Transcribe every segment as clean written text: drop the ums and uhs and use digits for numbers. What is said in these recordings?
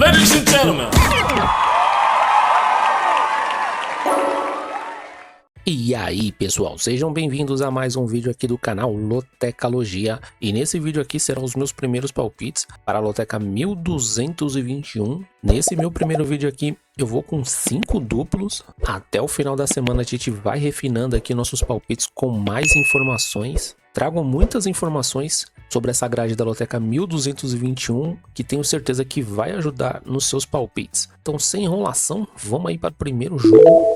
Ladies and gentlemen. E aí pessoal, sejam bem-vindos a mais um vídeo aqui do canal Lotecalogia. E nesse vídeo aqui serão os meus primeiros palpites para a Loteca 1221. Nesse meu primeiro vídeo aqui eu vou com 5 duplos. Até o final da semana a gente vai refinando aqui nossos palpites com mais informações. Trago muitas informações sobre essa grade da Loteca 1221 que tenho certeza que vai ajudar nos seus palpites. Então sem enrolação, vamos aí para o primeiro jogo.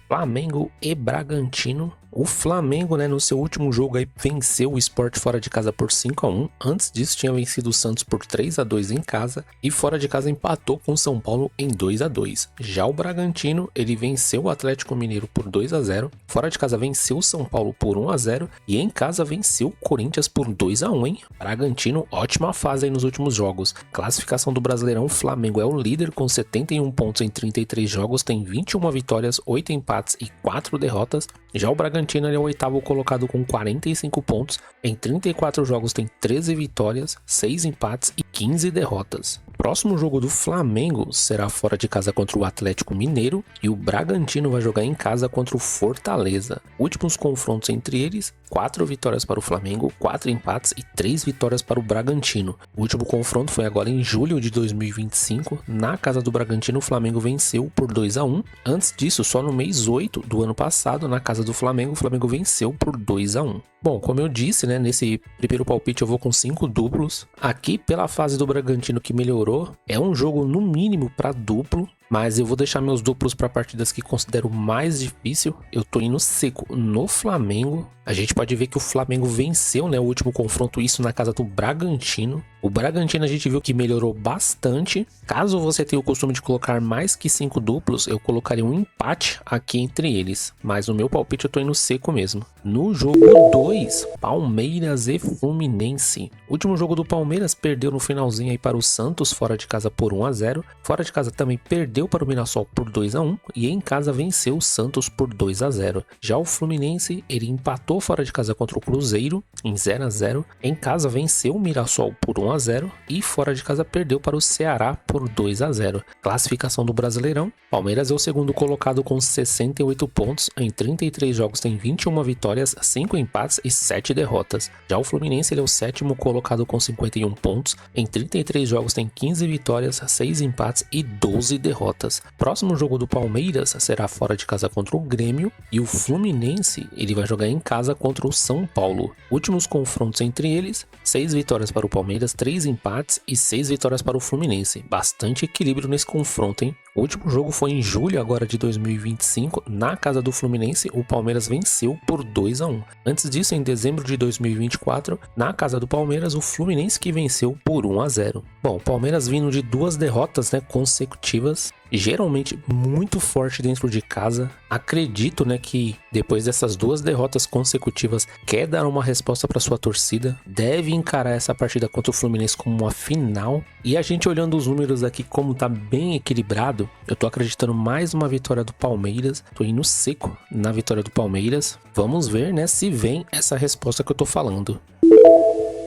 Flamengo e Bragantino. O Flamengo, né, no seu último jogo aí venceu o Sport fora de casa por 5-1. Antes disso tinha vencido o Santos por 3-2 em casa e fora de casa empatou com o São Paulo em 2-2. Já o Bragantino, ele venceu o Atlético Mineiro por 2-0. Fora de casa venceu o São Paulo por 1-0 e em casa venceu o Corinthians por 2-1, hein? Bragantino, ótima fase aí nos últimos jogos. Classificação do Brasileirão, o Flamengo é o líder com 71 pontos em 33 jogos, tem 21 vitórias, 8 empates e 4 derrotas. Já o Bragantino ele é o oitavo colocado com 45 pontos, em 34 jogos tem 13 vitórias, 6 empates e 15 derrotas. Próximo jogo do Flamengo será fora de casa contra o Atlético Mineiro e o Bragantino vai jogar em casa contra o Fortaleza. Últimos confrontos entre eles, 4 vitórias para o Flamengo, 4 empates e 3 vitórias para o Bragantino. O último confronto foi agora em julho de 2025, na casa do Bragantino o Flamengo venceu por 2-1. Antes disso, só no mês 8 do ano passado, na casa do Flamengo, o Flamengo venceu por 2-1. Bom, como eu disse, né, nesse primeiro palpite eu vou com 5 duplos. Aqui, pela fase do Bragantino que melhorou, é um jogo no mínimo para duplo, mas eu vou deixar meus duplos para partidas que considero mais difícil. Eu tô indo seco no Flamengo. A gente pode ver que o Flamengo venceu, né, o último confronto, isso na casa do Bragantino. O Bragantino a gente viu que melhorou bastante. Caso você tenha o costume de colocar mais que 5 duplos, eu colocaria um empate aqui entre eles. Mas no meu palpite eu tô indo seco mesmo. No jogo 2, Palmeiras e Fluminense. O último jogo do Palmeiras perdeu no finalzinho aí para o Santos, fora de casa por 1-0. Fora de casa também perdeu para o Mirassol por 2-1 e em casa venceu o Santos por 2-0. Já o Fluminense, ele empatou fora de casa contra o Cruzeiro em 0-0. Em casa venceu o Mirassol por 1-0 e fora de casa perdeu para o Ceará por 2-0. Classificação do Brasileirão, Palmeiras é o segundo colocado com 68 pontos, em 33 jogos tem 21 vitórias, 5 empates e 7 derrotas. Já o Fluminense ele é o sétimo colocado com 51 pontos, em 33 jogos tem 15 vitórias, 6 empates e 12 derrotas. Próximo jogo do Palmeiras será fora de casa contra o Grêmio e o Fluminense ele vai jogar em casa contra o São Paulo. Últimos confrontos entre eles, 6 vitórias para o Palmeiras, 3 empates e 6 vitórias para o Fluminense. Bastante equilíbrio nesse confronto, hein? O último jogo foi em julho agora de 2025, na casa do Fluminense, o Palmeiras venceu por 2-1. Antes disso, em dezembro de 2024, na casa do Palmeiras, o Fluminense que venceu por 1-0. Bom, o Palmeiras vindo de 2 derrotas, né, consecutivas, geralmente muito forte dentro de casa. Acredito, né, que depois dessas 2 derrotas consecutivas, quer dar uma resposta para sua torcida, deve encarar essa partida contra o Fluminense como uma final. E a gente olhando os números aqui como tá bem equilibrado, eu tô acreditando mais uma vitória do Palmeiras, tô indo seco na vitória do Palmeiras. Vamos ver, né, se vem essa resposta que eu tô falando.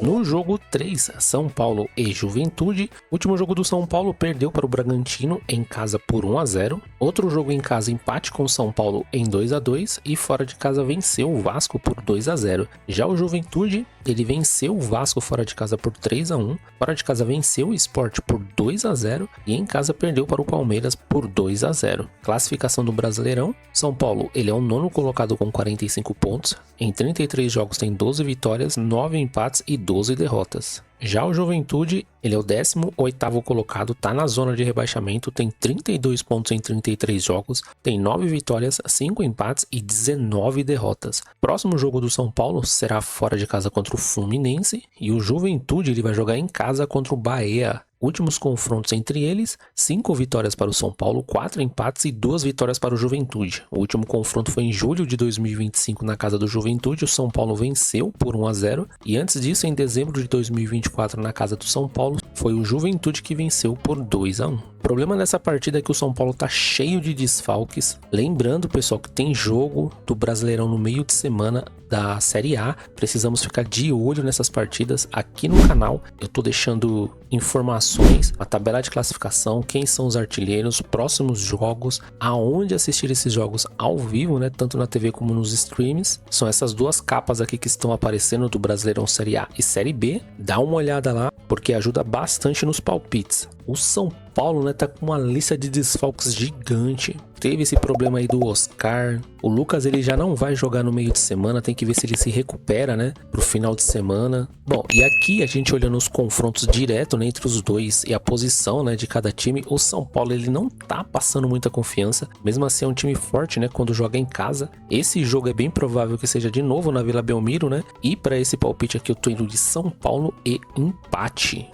No jogo 3, São Paulo e Juventude. O último jogo do São Paulo perdeu para o Bragantino em casa por 1-0. Outro jogo em casa empate com o São Paulo em 2-2 e fora de casa venceu o Vasco por 2-0. Já o Juventude, ele venceu o Vasco fora de casa por 3-1. Fora de casa venceu o Sport por 2-0 e em casa perdeu para o Palmeiras por 2-0. Classificação do Brasileirão, São Paulo, ele é o 9º colocado com 45 pontos. Em 33 jogos tem 12 vitórias, 9 empates e 12 derrotas. Já o Juventude, ele é o 18º colocado, tá na zona de rebaixamento, tem 32 pontos em 33 jogos, tem 9 vitórias, 5 empates e 19 derrotas. Próximo jogo do São Paulo será fora de casa contra o Fluminense e o Juventude ele vai jogar em casa contra o Bahia. Últimos confrontos entre eles, 5 vitórias para o São Paulo, 4 empates e 2 vitórias para o Juventude. O último confronto foi em julho de 2025 na casa do Juventude, o São Paulo venceu por 1-0 e antes disso, em dezembro de 2024 na casa do São Paulo, foi o Juventude que venceu por 2-1. O problema dessa partida é que o São Paulo tá cheio de desfalques. Lembrando, pessoal, que tem jogo do Brasileirão no meio de semana da Série A. Precisamos ficar de olho nessas partidas aqui no canal. Eu tô deixando informações, a tabela de classificação, quem são os artilheiros, próximos jogos, aonde assistir esses jogos ao vivo, né? Tanto na TV como nos streams. São essas duas capas aqui que estão aparecendo do Brasileirão Série A e Série B. Dá uma olhada lá, porque ajuda bastante nos palpites. O São Paulo, né, tá com uma lista de desfalques gigante. Teve esse problema aí do Oscar. O Lucas, ele já não vai jogar no meio de semana. Tem que ver se ele se recupera, né, pro final de semana. Bom, e aqui a gente olhando os confrontos direto, né, entre os dois e a posição, né, de cada time. O São Paulo, ele não tá passando muita confiança. Mesmo assim, é um time forte, né, quando joga em casa. Esse jogo é bem provável que seja de novo na Vila Belmiro, né. E para esse palpite aqui eu tô indo de São Paulo e empate.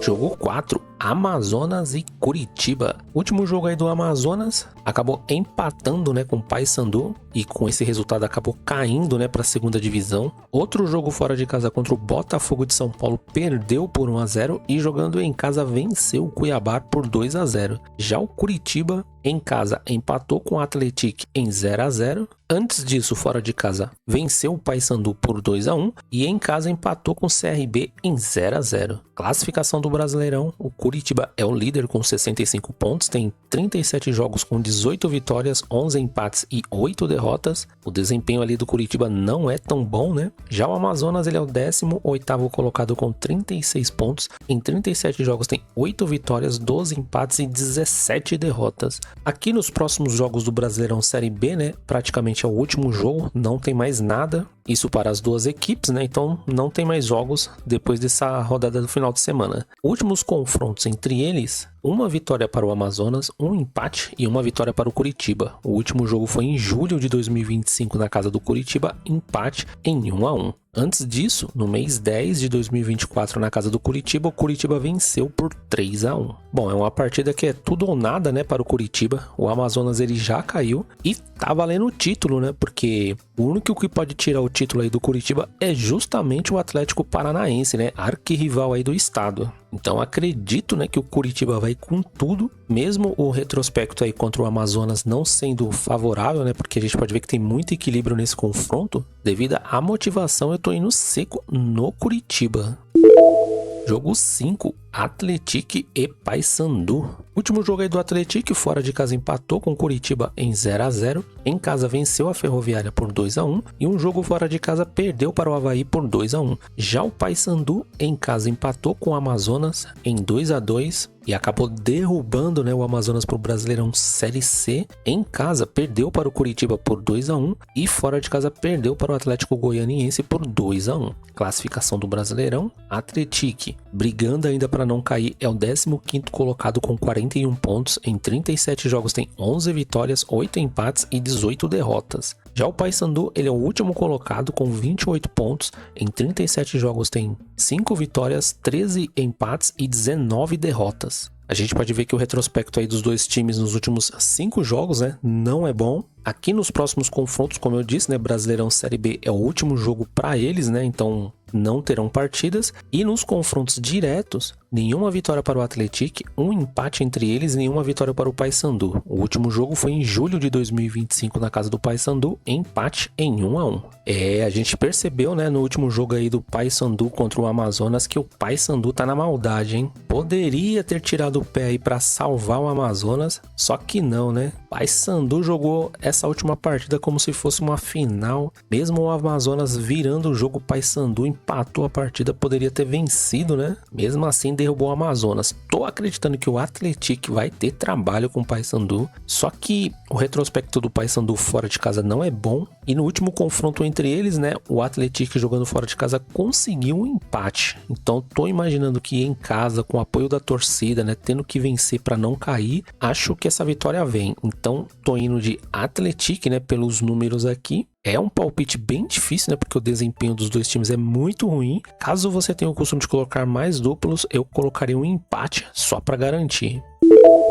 Jogo 4, Amazonas e Curitiba. O último jogo aí do Amazonas acabou empatando, né, com o Paysandu e com esse resultado acabou caindo, né, para a segunda divisão. Outro jogo fora de casa contra o Botafogo de São Paulo perdeu por 1-0 e jogando em casa venceu o Cuiabá por 2-0. Já o Curitiba em casa empatou com o Atlético em 0-0. Antes disso, fora de casa, venceu o Paysandu por 2-1 e em casa empatou com o CRB em 0-0. Classificação do Brasileirão, o Curitiba é o líder com 65 pontos, tem 37 jogos com 18 vitórias, 11 empates e 8 derrotas. O desempenho ali do Curitiba não é tão bom, né? Já o Amazonas, ele é o 18º colocado com 36 pontos, em 37 jogos tem 8 vitórias, 12 empates e 17 derrotas. Aqui nos próximos jogos do Brasileirão Série B, né, praticamente é o último jogo, não tem mais nada. Isso para as duas equipes, né? Então não tem mais jogos depois dessa rodada do final de semana. Últimos confrontos entre eles, uma vitória para o Amazonas, um empate e uma vitória para o Curitiba. O último jogo foi em julho de 2025 na casa do Curitiba, empate em 1-1. Antes disso, no mês 10 de 2024 na casa do Curitiba, o Curitiba venceu por 3-1. Bom, é uma partida que é tudo ou nada, né, para o Curitiba. O Amazonas, ele já caiu e tá valendo o título, né, porque o único que pode tirar o título aí do Curitiba é justamente o Atlético Paranaense, né, arquirrival aí do estado. Então acredito, né, que o Curitiba vai com tudo, mesmo o retrospecto aí contra o Amazonas não sendo favorável, né, porque a gente pode ver que tem muito equilíbrio nesse confronto. Devido à motivação, eu tô indo seco no Curitiba. Jogo 5, Atlético e Paysandu. Último jogo aí do Atlético, fora de casa empatou com o Curitiba em 0-0. Em casa venceu a Ferroviária por 2-1. E um jogo fora de casa perdeu para o Avaí por 2-1. Já o Paysandu em casa empatou com o Amazonas em 2-2. E acabou derrubando, né, o Amazonas para o Brasileirão Série C. Em casa perdeu para o Curitiba por 2-1. E fora de casa perdeu para o Atlético Goianiense por 2-1. Classificação do Brasileirão, Atlético brigando ainda para não cair, é o 15º colocado com 41 pontos, em 37 jogos tem 11 vitórias, 8 empates e 18 derrotas. Já o Paysandu, ele é o último colocado com 28 pontos, em 37 jogos tem 5 vitórias, 13 empates e 19 derrotas. A gente pode ver que o retrospecto aí dos dois times nos últimos 5 jogos, né, não é bom. Aqui nos próximos confrontos, como eu disse, né, Brasileirão Série B é o último jogo para eles, né, então não terão partidas. E nos confrontos diretos, nenhuma vitória para o Atlético, um empate entre eles e nenhuma vitória para o Paysandu. O último jogo foi em julho de 2025 na casa do Paysandu, empate em 1-1. A gente percebeu, né, no último jogo aí do Paysandu contra o Amazonas que o Paysandu tá na maldade, hein? Poderia ter tirado o pé aí para salvar o Amazonas, só que não, né? Paysandu jogou essa última partida como se fosse uma final. Mesmo o Amazonas virando o jogo, o Paysandu empatou a partida, poderia ter vencido, né? Mesmo assim derrubou o Amazonas. Tô acreditando que o Atlético vai ter trabalho com o Paysandu, só que o retrospecto do Paysandu fora de casa não é bom. E no último confronto entre eles, né, o Atlético jogando fora de casa conseguiu um empate. Então tô imaginando que em casa, com o apoio da torcida, né, tendo que vencer para não cair, acho que essa vitória vem. Então tô indo de Atlético, né, pelos números aqui. É um palpite bem difícil, né, porque o desempenho dos dois times é muito ruim. Caso você tenha o costume de colocar mais duplos, eu colocaria um empate só para garantir.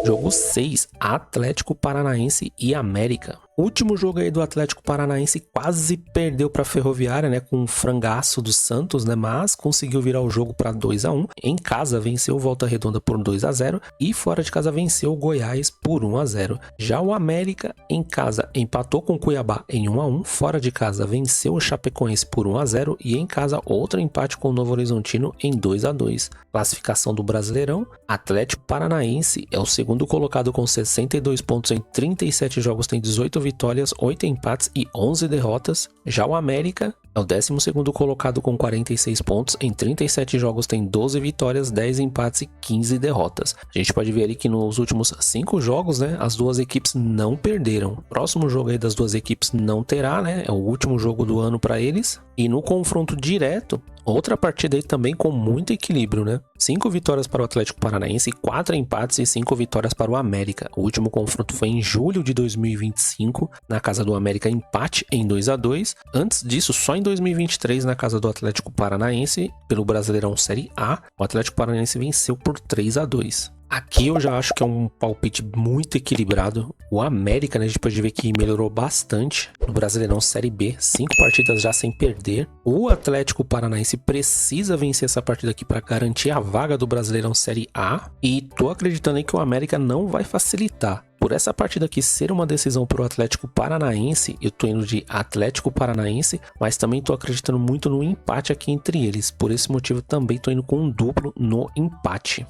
Jogo 6, Atlético Paranaense e América. O último jogo aí do Atlético Paranaense quase perdeu para a Ferroviária, né, com um frangaço do Santos, né, mas conseguiu virar o jogo para 2-1. Em casa venceu o Volta Redonda por 2-0 e fora de casa venceu o Goiás por 1-0. Já o América em casa empatou com o Cuiabá em 1-1, fora de casa venceu o Chapecoense por 1-0 e em casa outro empate com o Novo Horizontino em 2-2. Classificação do Brasileirão, Atlético Paranaense é o segundo colocado com 62 pontos em 37 jogos, tem 18 vitórias, 8 empates e 11 derrotas. Já o América é o 12º colocado com 46 pontos, em 37 jogos tem 12 vitórias, 10 empates e 15 derrotas. A gente pode ver ali que nos últimos 5 jogos, né, as duas equipes não perderam. Próximo jogo aí das duas equipes não terá, né, é o último jogo do ano para eles. E no confronto direto, outra partida aí também com muito equilíbrio, né? 5 vitórias para o Atlético Paranaense, 4 empates e 5 vitórias para o América. O último confronto foi em julho de 2025, na casa do América, empate em 2-2. Antes disso, só em 2023, na casa do Atlético Paranaense, pelo Brasileirão Série A, o Atlético Paranaense venceu por 3-2. Aqui eu já acho que é um palpite muito equilibrado. O América, né, a gente pode ver que melhorou bastante no Brasileirão Série B, 5 partidas já sem perder. O Atlético Paranaense precisa vencer essa partida aqui para garantir a vaga do Brasileirão Série A. E tô acreditando aí que o América não vai facilitar. Por essa partida aqui ser uma decisão para o Atlético Paranaense, eu tô indo de Atlético Paranaense, mas também tô acreditando muito no empate aqui entre eles. Por esse motivo também tô indo com um duplo no empate.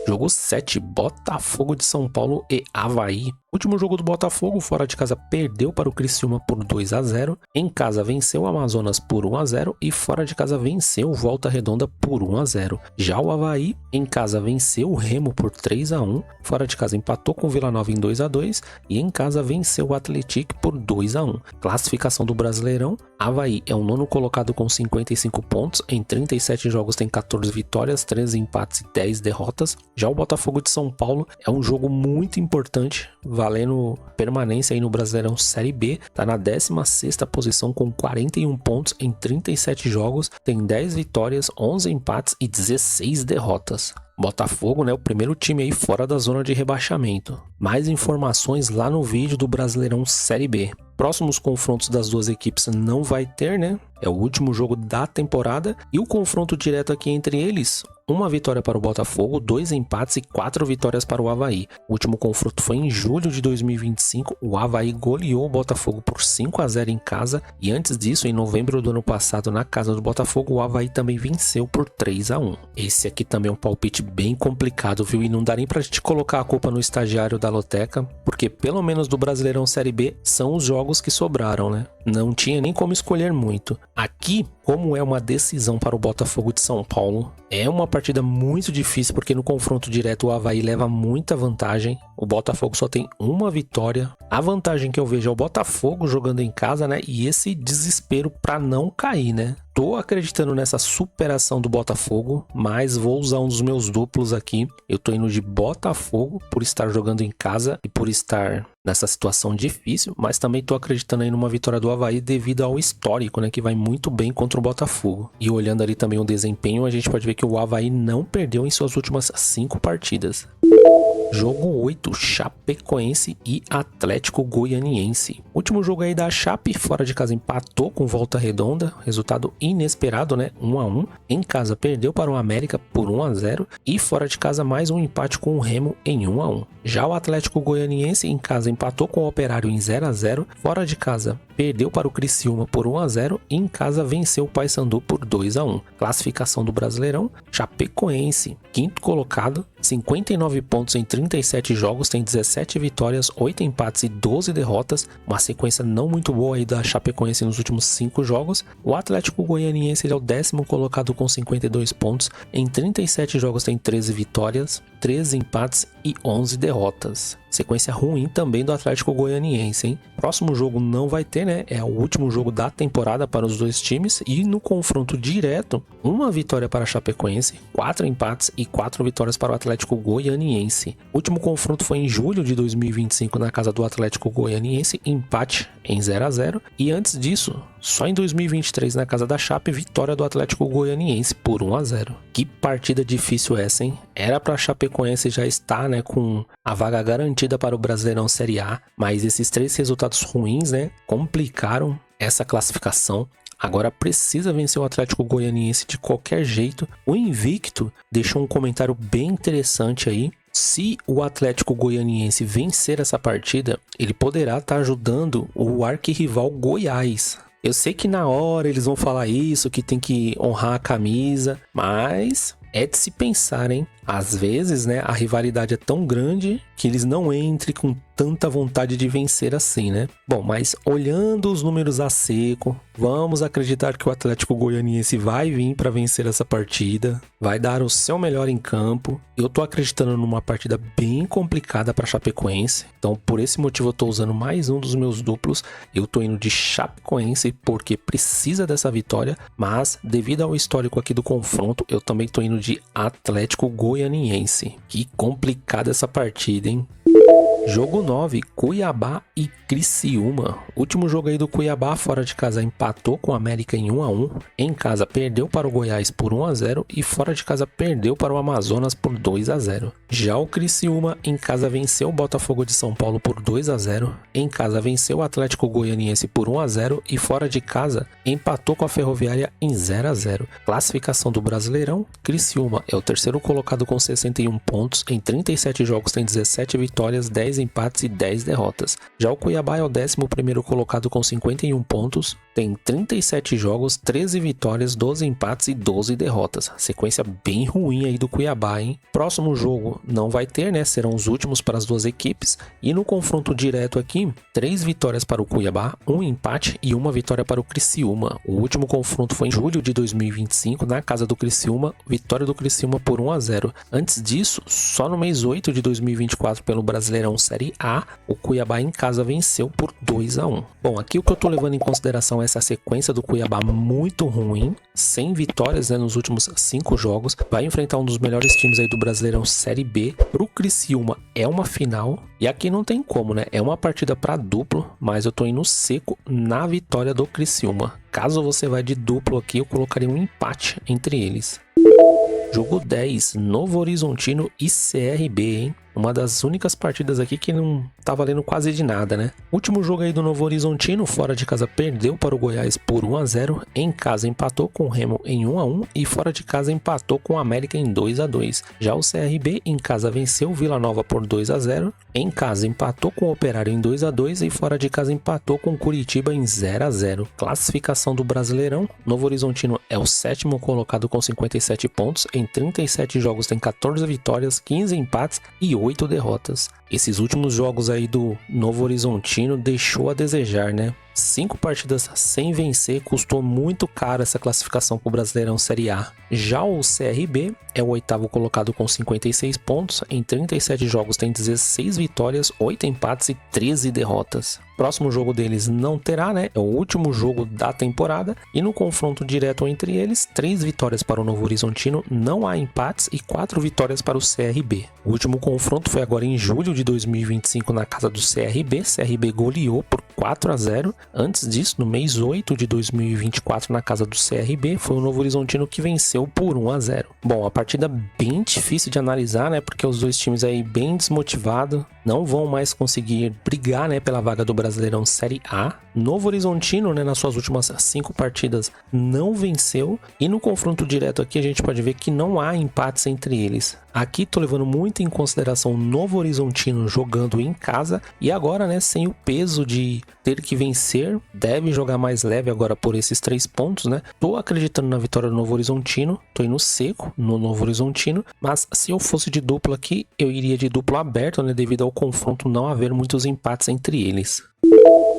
Jogo 7, Botafogo de São Paulo e Avaí. Último jogo do Botafogo, fora de casa perdeu para o Criciúma por 2-0, em casa venceu o Amazonas por 1-0 e fora de casa venceu o Volta Redonda por 1-0. Já o Avaí, em casa venceu o Remo por 3-1, fora de casa empatou com o Vila Nova em 2-2 e em casa venceu o Atlético por 2-1. Classificação do Brasileirão, Avaí é o nono colocado com 55 pontos, em 37 jogos tem 14 vitórias, 13 empates e 10 derrotas. Já o Botafogo de São Paulo é um jogo muito importante, valendo permanência aí no Brasileirão Série B, tá na 16ª posição com 41 pontos em 37 jogos, tem 10 vitórias, 11 empates e 16 derrotas. Botafogo, né, o primeiro time aí fora da zona de rebaixamento. Mais informações lá no vídeo do Brasileirão Série B. Próximos confrontos das duas equipes não vai ter, né? É o último jogo da temporada e o confronto direto aqui entre eles, uma vitória para o Botafogo, 2 empates e 4 vitórias para o Avaí. O último confronto foi em julho de 2025, o Avaí goleou o Botafogo por 5-0 em casa e antes disso, em novembro do ano passado, na casa do Botafogo, o Avaí também venceu por 3-1. Esse aqui também é um palpite bem complicado, viu? E não dá nem pra gente colocar a culpa no estagiário da Loteca, porque pelo menos do Brasileirão Série B são os jogos que sobraram, né? Não tinha nem como escolher muito. Aqui, como é uma decisão para o Botafogo de São Paulo, é uma partida muito difícil, porque no confronto direto o Avaí leva muita vantagem. O Botafogo só tem uma vitória. A vantagem que eu vejo é o Botafogo jogando em casa, né? E esse desespero para não cair, né? Tô acreditando nessa superação do Botafogo, mas vou usar um dos meus duplos aqui. Eu tô indo de Botafogo por estar jogando em casa e por estar nessa situação difícil, mas também tô acreditando aí numa vitória do Avaí devido ao histórico, né, que vai muito bem contra o Botafogo. E olhando ali também o desempenho, a gente pode ver que o Avaí não perdeu em suas últimas 5 partidas. Jogo 8, Chapecoense e Atlético Goianiense. Último jogo aí da Chape, fora de casa empatou com Volta Redonda, resultado inesperado, né? 1-1. Em casa perdeu para o América por 1-0 e fora de casa mais um empate com o Remo em 1-1. Já o Atlético Goianiense em casa empatou com o Operário em 0-0, fora de casa perdeu para o Criciúma por 1-0 e em casa venceu o Paysandu por 2-1. Classificação do Brasileirão, Chapecoense, quinto colocado, 59 pontos em 37 jogos, tem 17 vitórias, 8 empates e 12 derrotas, uma sequência não muito boa aí da Chapecoense nos últimos 5 jogos. O Atlético Goianiense ele é o 10º colocado com 52 pontos, em 37 jogos tem 13 vitórias, 13 empates e 11 derrotas. Sequência ruim também do Atlético Goianiense, hein? Próximo jogo não vai ter, né? É o último jogo da temporada para os dois times. E no confronto direto, uma vitória para a Chapecoense, 4 empates e 4 vitórias para o Atlético Goianiense. O último confronto foi em julho de 2025 na casa do Atlético Goianiense, empate em 0-0. E antes disso, só em 2023 na casa da Chape, vitória do Atlético Goianiense por 1-0. Que partida difícil essa, hein? Era para a Chapecoense já estar, né, com a vaga garantida para o Brasileirão Série A, mas esses 3 resultados ruins, né, complicaram essa classificação. Agora precisa vencer o Atlético Goianiense de qualquer jeito. O Invicto deixou um comentário bem interessante aí. Se o Atlético Goianiense vencer essa partida, ele poderá estar ajudando o arquirrival Goiás. Eu sei que na hora eles vão falar isso, que tem que honrar a camisa, mas é de se pensar, hein? Às vezes, né, a rivalidade é tão grande que eles não entrem com tanta vontade de vencer assim, né? Bom, mas olhando os números a seco, vamos acreditar que o Atlético Goianiense vai vir para vencer essa partida, vai dar o seu melhor em campo. Eu tô acreditando numa partida bem complicada para Chapecoense, então por esse motivo eu tô usando mais um dos meus duplos. Eu tô indo de Chapecoense porque precisa dessa vitória, mas devido ao histórico aqui do confronto, eu também tô indo de Atlético Goianiense. Que complicada essa partida, hein? Jogo 9, Cuiabá e Criciúma. Último jogo aí do Cuiabá, fora de casa empatou com o América em 1-1. Em casa perdeu para o Goiás por 1-0 e fora de casa perdeu para o Amazonas por 2-0. Já o Criciúma em casa venceu o Botafogo de São Paulo por 2-0. Em casa venceu o Atlético Goianiense por 1-0 e fora de casa empatou com a Ferroviária em 0-0. Classificação do Brasileirão, Criciúma é o terceiro colocado com 61 pontos. Em 37 jogos tem 17 vitórias, 10 empates e 10 derrotas. Já o Cuiabá é o 11º colocado com 51 pontos, tem 37 jogos, 13 vitórias, 12 empates e 12 derrotas. Sequência bem ruim aí do Cuiabá, hein? Próximo jogo não vai ter, né? Serão os últimos para as duas equipes. E no confronto direto aqui, 3 vitórias para o Cuiabá, 1 empate e 1 vitória para o Criciúma. O último confronto foi em julho de 2025 na casa do Criciúma, vitória do Criciúma por 1-0. Antes disso, só no mês 8 de 2024 pelo Brasileirão Série A, o Cuiabá em casa venceu por 2-1. Bom, aqui o que eu tô levando em consideração é essa sequência do Cuiabá muito ruim, sem vitórias, né, nos últimos 5 jogos. Vai enfrentar um dos melhores times aí do Brasileirão Série B. Pro Criciúma é uma final e aqui não tem como, né? É uma partida para duplo, mas eu tô indo seco na vitória do Criciúma. Caso você vá de duplo aqui, eu colocaria um empate entre eles. Jogo 10, Novo Horizontino e CRB, hein? Uma das únicas partidas aqui que não tá valendo quase de nada, né? Último jogo aí do Novo Horizontino, fora de casa perdeu para o Goiás por 1-0, em casa empatou com o Remo em 1-1 e fora de casa empatou com o América em 2-2. Já o CRB em casa venceu o Vila Nova por 2-0, em casa empatou com o Operário em 2-2 e fora de casa empatou com o Curitiba em 0-0. Classificação do Brasileirão, Novo Horizontino é o 7º colocado com 57 pontos, em 37 jogos tem 14 vitórias, 15 empates e 8 derrotas. Esses últimos jogos aí do Novo Horizontino deixou a desejar, né? 5 partidas sem vencer, custou muito caro essa classificação para o Brasileirão Série A. Já o CRB é o 8º colocado com 56 pontos, em 37 jogos tem 16 vitórias, 8 empates e 13 derrotas. Próximo jogo deles não terá, né? É o último jogo da temporada e no confronto direto entre eles, 3 vitórias para o Novo Horizontino, não há empates e 4 vitórias para o CRB. O último confronto foi agora em julho de 2025 na casa do CRB. CRB goleou por 4-0. Antes disso, no mês 8 de 2024 na casa do CRB, foi o Novo Horizontino que venceu por 1-0. Bom, a partida bem difícil de analisar, né? Porque os dois times aí bem desmotivados, não vão mais conseguir brigar, né, pela vaga do Brasileirão Série A. Novo Horizontino, né, nas suas últimas 5 partidas não venceu e no confronto direto aqui a gente pode ver que não há empates entre eles. Aqui tô levando muito em consideração o Novo Horizontino jogando em casa e agora, né, sem o peso de ter que vencer, deve jogar mais leve agora por esses 3 pontos, né? Tô acreditando na vitória do Novo Horizontino, tô indo seco no Novo Horizontino, mas se eu fosse de duplo aqui, eu iria de duplo aberto, né, devido ao confronto não haver muitos empates entre eles.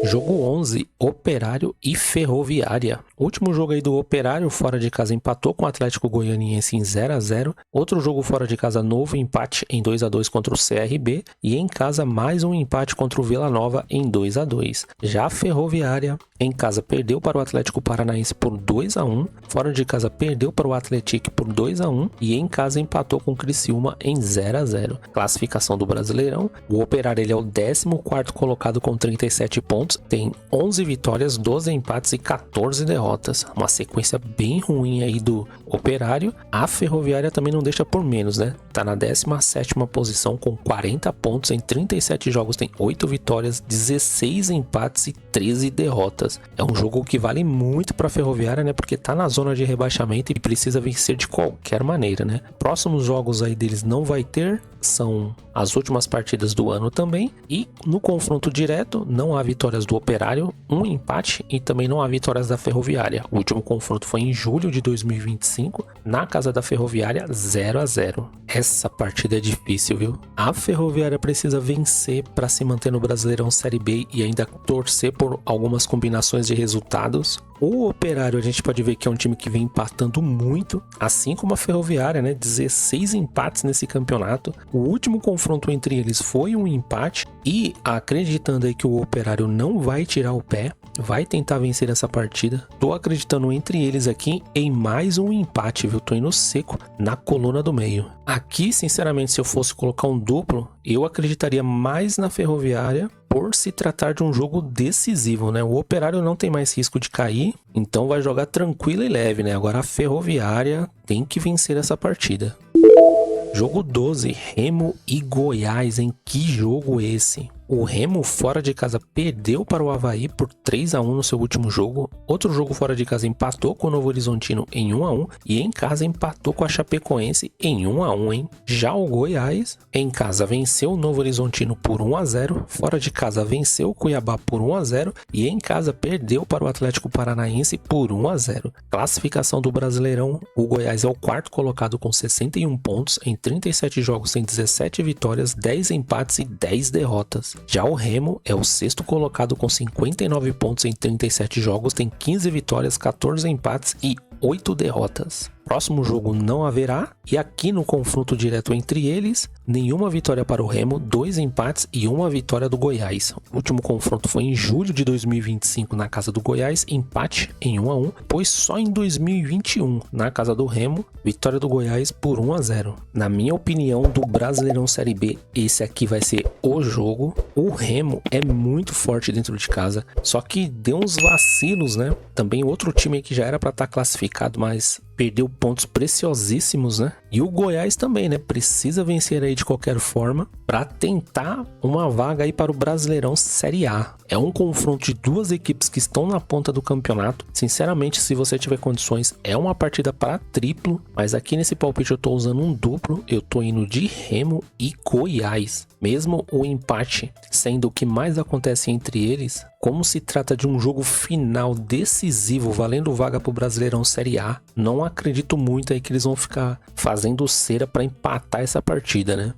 Jogo 11, Operário e Ferroviária. Último jogo aí do Operário, fora de casa empatou com o Atlético Goianiense em 0-0. Outro jogo fora de casa, novo empate em 2-2 contra o CRB. E em casa, mais um empate contra o Vila Nova em 2-2. Já a Ferroviária, em casa, perdeu para o Atlético Paranaense por 2-1. Fora de casa, perdeu para o Atlético por 2-1. E em casa, empatou com o Criciúma em 0-0. Classificação do Brasileirão. O Operário ele é o 14º colocado com 37 pontos. Tem 11 vitórias, 12 empates e 14 derrotas. Uma sequência bem ruim aí do Operário. A Ferroviária também não deixa por menos, né? Tá na 17ª posição com 40 pontos em 37 jogos, tem 8 vitórias, 16 empates e 13 derrotas. É um jogo que vale muito para a Ferroviária, né? Porque tá na zona de rebaixamento e precisa vencer de qualquer maneira, né? Próximos jogos aí deles não vai ter, são as últimas partidas do ano também. E no confronto direto não há vitórias do Operário, um empate e também não há vitórias da Ferroviária. O último confronto foi em julho de 2025, na casa da Ferroviária, 0-0. Essa partida é difícil, viu? A Ferroviária precisa vencer para se manter no Brasileirão Série B e ainda torcer por algumas combinações de resultados. O Operário a gente pode ver que é um time que vem empatando muito, assim como a Ferroviária, né? 16 empates nesse campeonato. O último confronto entre eles foi um empate e acreditando aí que o Operário não vai tirar o pé, vai tentar vencer essa partida. Tô acreditando entre eles aqui em mais um empate, viu? Tô indo seco na coluna do meio. Aqui, sinceramente, se eu fosse colocar um duplo, eu acreditaria mais na Ferroviária por se tratar de um jogo decisivo, né? O Operário não tem mais risco de cair, então vai jogar tranquilo e leve, né? Agora a Ferroviária tem que vencer essa partida. Jogo 12, Remo e Goiás, em que jogo esse? O Remo fora de casa perdeu para o Avaí por 3-1 no seu último jogo. Outro jogo fora de casa empatou com o Novo Horizontino em 1-1 e em casa empatou com a Chapecoense em 1-1, hein? Já o Goiás em casa venceu o Novo Horizontino por 1-0, fora de casa venceu o Cuiabá por 1-0 e em casa perdeu para o Atlético Paranaense por 1-0. Classificação do Brasileirão, o Goiás é o 4º colocado com 61 pontos, em 37 jogos tem 17 vitórias, 10 empates e 10 derrotas. Já o Remo é o 6º colocado com 59 pontos em 37 jogos, tem 15 vitórias, 14 empates e 8 derrotas. Próximo jogo não haverá, e aqui no confronto direto entre eles, nenhuma vitória para o Remo, 2 empates e 1 vitória do Goiás. O último confronto foi em julho de 2025 na casa do Goiás, empate em 1-1, pois só em 2021 na casa do Remo, vitória do Goiás por 1-0. Na minha opinião, do Brasileirão Série B, esse aqui vai ser o jogo. O Remo é muito forte dentro de casa, só que deu uns vacilos, né? Também outro time que já era para estar classificado, mas perdeu pontos preciosíssimos, né? E o Goiás também, né? Precisa vencer aí de qualquer forma para tentar uma vaga aí para o Brasileirão Série A. É um confronto de duas equipes que estão na ponta do campeonato. Sinceramente, se você tiver condições, é uma partida para triplo, mas aqui nesse palpite eu tô usando um duplo. Eu tô indo de Remo e Goiás. Mesmo o empate sendo o que mais acontece entre eles, como se trata de um jogo final decisivo, valendo vaga para o Brasileirão Série A, não acredito muito aí que eles vão ficar fazendo cera para empatar essa partida, né?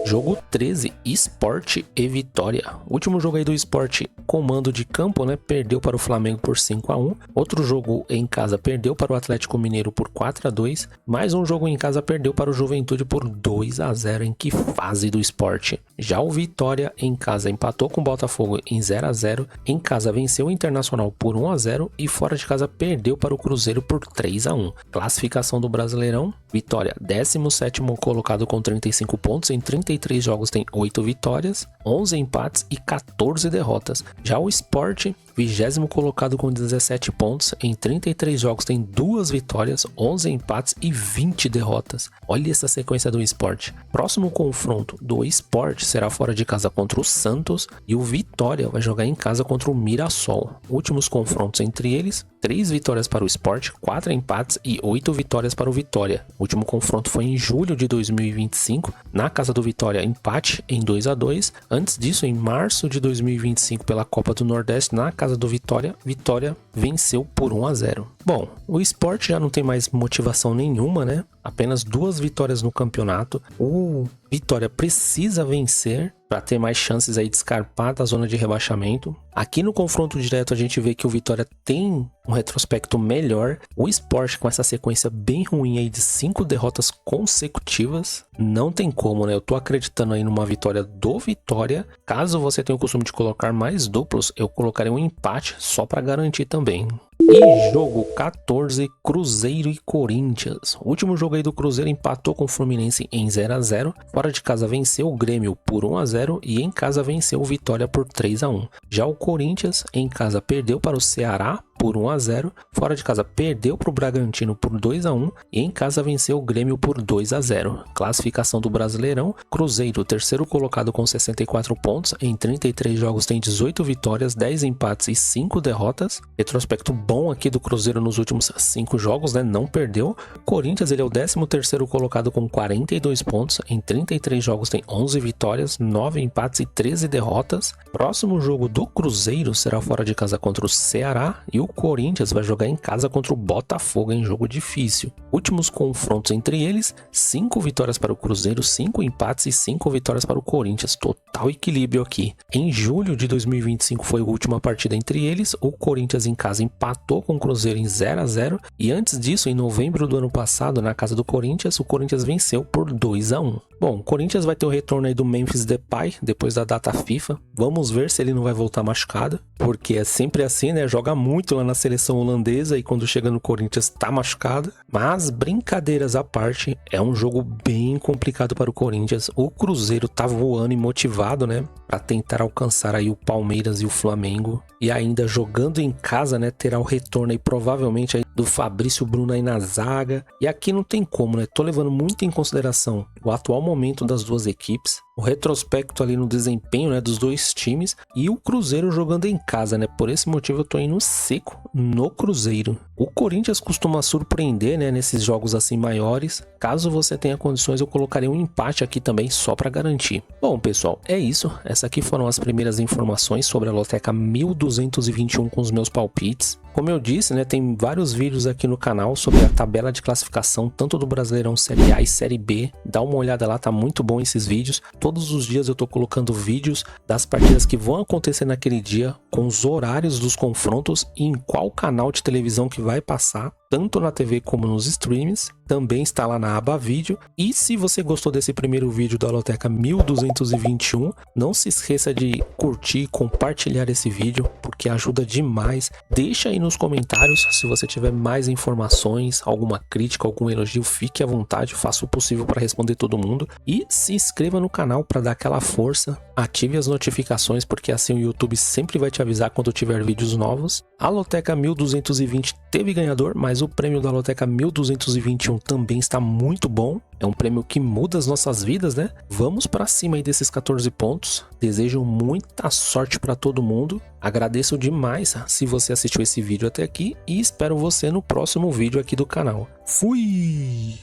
Jogo 13, Sport e Vitória. Último jogo aí do Sport, comando de campo, né? Perdeu para o Flamengo por 5-1. Outro jogo em casa, perdeu para o Atlético Mineiro por 4-2. Mais um jogo em casa, perdeu para o Juventude por 2-0. Em que fase do Sport? Já o Vitória em casa empatou com o Botafogo em 0-0. Em casa venceu o Internacional por 1-0 e fora de casa perdeu para o Cruzeiro por 3-1. Classificação do Brasileirão, Vitória 17º colocado com 35 pontos, em 33 jogos tem 8 vitórias, 11 empates e 14 derrotas. Já o Sport, 20º colocado com 17 pontos, em 33 jogos tem 2 vitórias, 11 empates e 20 derrotas. Olha essa sequência do Sport. Próximo confronto do Sport será fora de casa contra o Santos e o Vitória vai jogar em casa contra o Mirassol. Últimos confrontos entre eles, 3 vitórias para o Sport, 4 empates e 8 vitórias para o Vitória. O último confronto foi em julho de 2025, na casa do Vitória, empate em 2-2. Antes disso, em março de 2025, pela Copa do Nordeste, na casa do Vitória, Vitória venceu por 1-0. Bom, o Sport já não tem mais motivação nenhuma, né? apenas 2 vitórias no campeonato. O Vitória precisa vencer para ter mais chances aí de escapar da zona de rebaixamento. Aqui no confronto direto a gente vê que o Vitória tem um retrospecto melhor. O Sport com essa sequência bem ruim aí de 5 derrotas consecutivas. Não tem como, né? Eu tô acreditando aí numa vitória do Vitória. Caso você tenha o costume de colocar mais duplos, eu colocarei um empate só para garantir também. E jogo 14, Cruzeiro e Corinthians. O último jogo aí do Cruzeiro empatou com o Fluminense em 0 a 0. Fora de casa venceu o Grêmio por 1 a 0 e em casa venceu o Vitória por 3 a 1. Já o Corinthians em casa perdeu para o Ceará por 1 a 0, fora de casa perdeu para o Bragantino por 2 a 1 e em casa venceu o Grêmio por 2 a 0. Classificação do Brasileirão: Cruzeiro, terceiro colocado com 64 pontos, em 33 jogos tem 18 vitórias, 10 empates e 5 derrotas. Retrospecto bom aqui do Cruzeiro nos últimos 5 jogos, né? Não perdeu. O Corinthians, ele é o 13º colocado com 42 pontos, em 33 jogos tem 11 vitórias, 9 empates e 13 derrotas. Próximo jogo do Cruzeiro será fora de casa contra o Ceará e o Corinthians vai jogar em casa contra o Botafogo em jogo difícil. Últimos confrontos entre eles: 5 vitórias para o Cruzeiro, 5 empates e 5 vitórias para o Corinthians. Total equilíbrio aqui. Em julho de 2025 foi a última partida entre eles. O Corinthians em casa empatou com o Cruzeiro em 0 a 0 e antes disso, em novembro do ano passado, na casa do Corinthians, o Corinthians venceu por 2 a 1. Bom, o Corinthians vai ter o retorno aí do Memphis Depay depois da data FIFA. Vamos ver se ele não vai voltar machucado, porque é sempre assim, né? Joga muito lá na seleção holandesa e quando chega no Corinthians tá machucado. Mas brincadeiras à parte, é um jogo bem complicado para o Corinthians. O Cruzeiro tá voando e motivado, né, para tentar alcançar aí o Palmeiras e o Flamengo. E ainda jogando em casa, né, terá o retorno aí provavelmente aí do Fabrício Bruno aí na zaga. E aqui não tem como, né? Tô levando muito em consideração o atual momento das duas equipes, o retrospecto ali no desempenho, né, dos dois times e o Cruzeiro jogando em casa, né? Por esse motivo eu tô indo seco no Cruzeiro. O Corinthians costuma surpreender, né, nesses jogos assim maiores. Caso você tenha condições, eu colocarei um empate aqui também só para garantir. Bom, pessoal, é isso. Essas aqui foram as primeiras informações sobre a Loteca 1221 com os meus palpites. Como eu disse, né, tem vários vídeos aqui no canal sobre a tabela de classificação, tanto do Brasileirão Série A e Série B. Dá uma olhada lá, tá muito bom esses vídeos. Todos os dias eu tô colocando vídeos das partidas que vão acontecer naquele dia, com os horários dos confrontos e em qual canal de televisão que vai passar, tanto na TV como nos streams. Também está lá na aba vídeo. E se você gostou desse primeiro vídeo da Loteca 1221, não se esqueça de curtir e compartilhar esse vídeo, porque ajuda demais. Deixa aí nos comentários se você tiver mais informações, alguma crítica, algum elogio, fique à vontade, faça o possível para responder todo mundo. E se inscreva no canal para dar aquela força, ative as notificações, porque assim o YouTube sempre vai te avisar quando tiver vídeos novos. A Loteca 1220 teve ganhador, mas o prêmio da Loteca 1221 também está muito bom. É um prêmio que muda as nossas vidas, né? Vamos para cima aí desses 14 pontos. Desejo muita sorte para todo mundo. Agradeço demais se você assistiu esse vídeo até aqui e espero você no próximo vídeo aqui do canal. Fui!